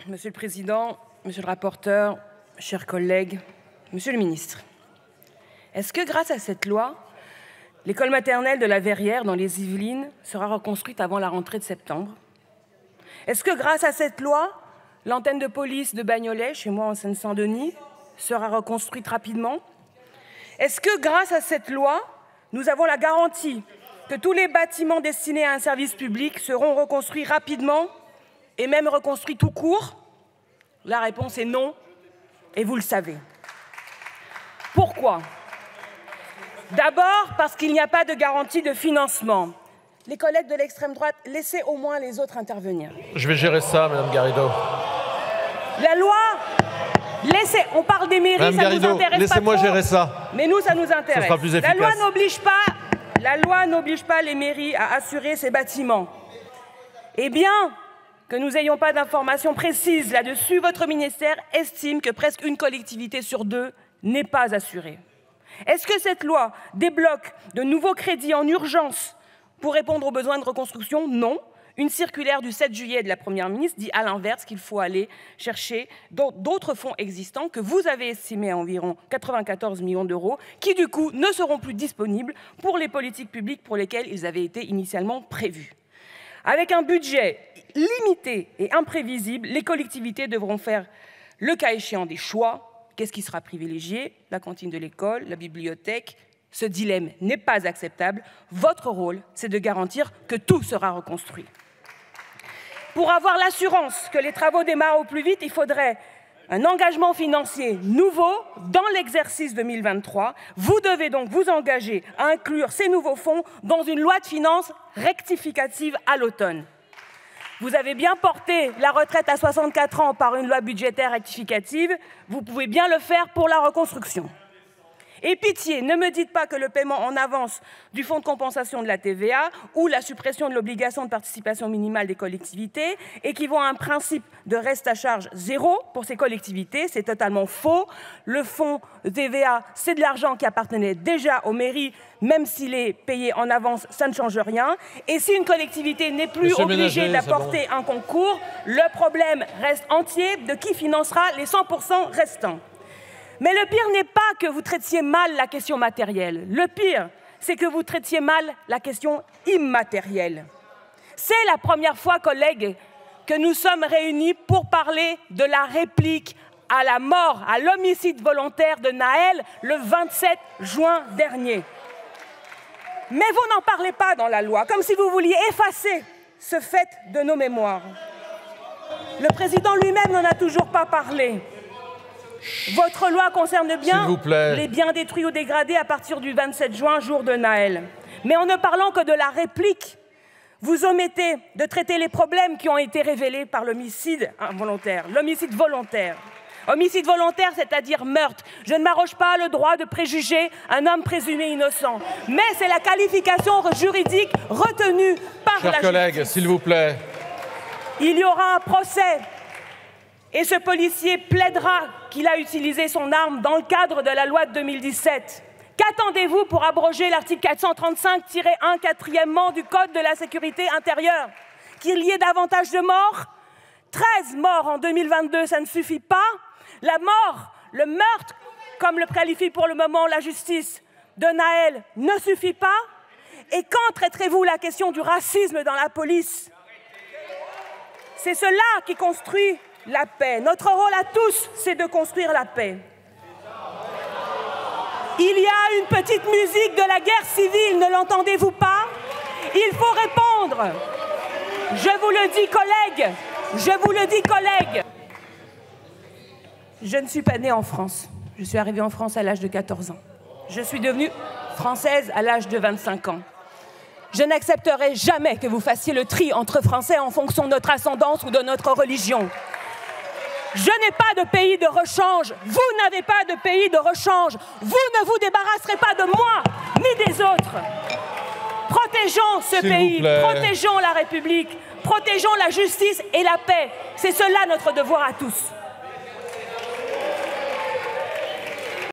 Monsieur le Président, Monsieur le rapporteur, chers collègues, Monsieur le Ministre, est-ce que grâce à cette loi, l'école maternelle de la Verrière dans les Yvelines sera reconstruite avant la rentrée de septembre? Est-ce que grâce à cette loi, l'antenne de police de Bagnolet, chez moi en Seine-Saint-Denis, sera reconstruite rapidement? Est-ce que grâce à cette loi, nous avons la garantie que tous les bâtiments destinés à un service public seront reconstruits rapidement et même reconstruits tout court? La réponse est non, et vous le savez. Pourquoi? D'abord parce qu'il n'y a pas de garantie de financement. Les collègues de l'extrême droite, laissez au moins les autres intervenir. Je vais gérer ça, Madame Garrido. La loi, laissez, on parle des mairies, Madame ça Garrido, nous intéresse pas trop. laissez-moi gérer ça. Mais nous, ça nous intéresse. Ce sera plus efficace. La loi n'oblige pas les mairies à assurer ces bâtiments. Eh bien, que nous n'ayons pas d'informations précises là-dessus, votre ministère estime que presque une collectivité sur deux n'est pas assurée. Est-ce que cette loi débloque de nouveaux crédits en urgence pour répondre aux besoins de reconstruction? Non. Une circulaire du 7 juillet de la Première ministre dit à l'inverse qu'il faut aller chercher d'autres fonds existants que vous avez estimés à environ 94 millions d'euros, qui du coup ne seront plus disponibles pour les politiques publiques pour lesquelles ils avaient été initialement prévus. Avec un budget limité et imprévisible, les collectivités devront faire, le cas échéant, des choix. Qu'est-ce qui sera privilégié? La cantine de l'école, la bibliothèque? Ce dilemme n'est pas acceptable. Votre rôle, c'est de garantir que tout sera reconstruit. Pour avoir l'assurance que les travaux démarrent au plus vite, il faudrait un engagement financier nouveau dans l'exercice 2023. Vous devez donc vous engager à inclure ces nouveaux fonds dans une loi de finances rectificative à l'automne. Vous avez bien porté la retraite à 64 ans par une loi budgétaire rectificative. Vous pouvez bien le faire pour la reconstruction. Et pitié, ne me dites pas que le paiement en avance du fonds de compensation de la TVA ou la suppression de l'obligation de participation minimale des collectivités équivaut à un principe de reste à charge zéro pour ces collectivités. C'est totalement faux. Le fonds de TVA, c'est de l'argent qui appartenait déjà aux mairies, même s'il est payé en avance, ça ne change rien. Et si une collectivité n'est plus obligée d'apporter un concours, le problème reste entier de qui financera les 100% restants. Mais le pire n'est pas que vous traitiez mal la question matérielle. Le pire, c'est que vous traitiez mal la question immatérielle. C'est la première fois, collègues, que nous sommes réunis pour parler de la réplique à la mort, à l'homicide volontaire de Nahel le 27 juin dernier. Mais vous n'en parlez pas dans la loi, comme si vous vouliez effacer ce fait de nos mémoires. Le président lui-même n'en a toujours pas parlé. Votre loi concerne bien les biens détruits ou dégradés à partir du 27 juin, jour de Nahel. Mais en ne parlant que de la réplique, vous omettez de traiter les problèmes qui ont été révélés par l'homicide involontaire, l'homicide volontaire. Homicide volontaire, c'est-à-dire meurtre. Je ne m'arroge pas le droit de préjuger un homme présumé innocent. Mais c'est la qualification juridique retenue par la justice. Chers collègues, s'il vous plaît. Il y aura un procès. Et ce policier plaidera qu'il a utilisé son arme dans le cadre de la loi de 2017. Qu'attendez-vous pour abroger l'article 435-1 quatrièmement du Code de la sécurité intérieure? Qu'il y ait davantage de morts? 13 morts en 2022, ça ne suffit pas. La mort, le meurtre, comme le qualifie pour le moment la justice de Nahel, ne suffit pas. Et quand traiterez-vous la question du racisme dans la police? C'est cela qui construit la paix. Notre rôle à tous, c'est de construire la paix. Il y a une petite musique de la guerre civile, ne l'entendez-vous pas? Il faut répondre. Je vous le dis, collègues. Je vous le dis, collègues. Je ne suis pas née en France. Je suis arrivée en France à l'âge de 14 ans. Je suis devenue française à l'âge de 25 ans. Je n'accepterai jamais que vous fassiez le tri entre Français en fonction de notre ascendance ou de notre religion. Je n'ai pas de pays de rechange. Vous n'avez pas de pays de rechange. Vous ne vous débarrasserez pas de moi, ni des autres. Protégeons ce pays, protégeons la République, protégeons la justice et la paix. C'est cela notre devoir à tous.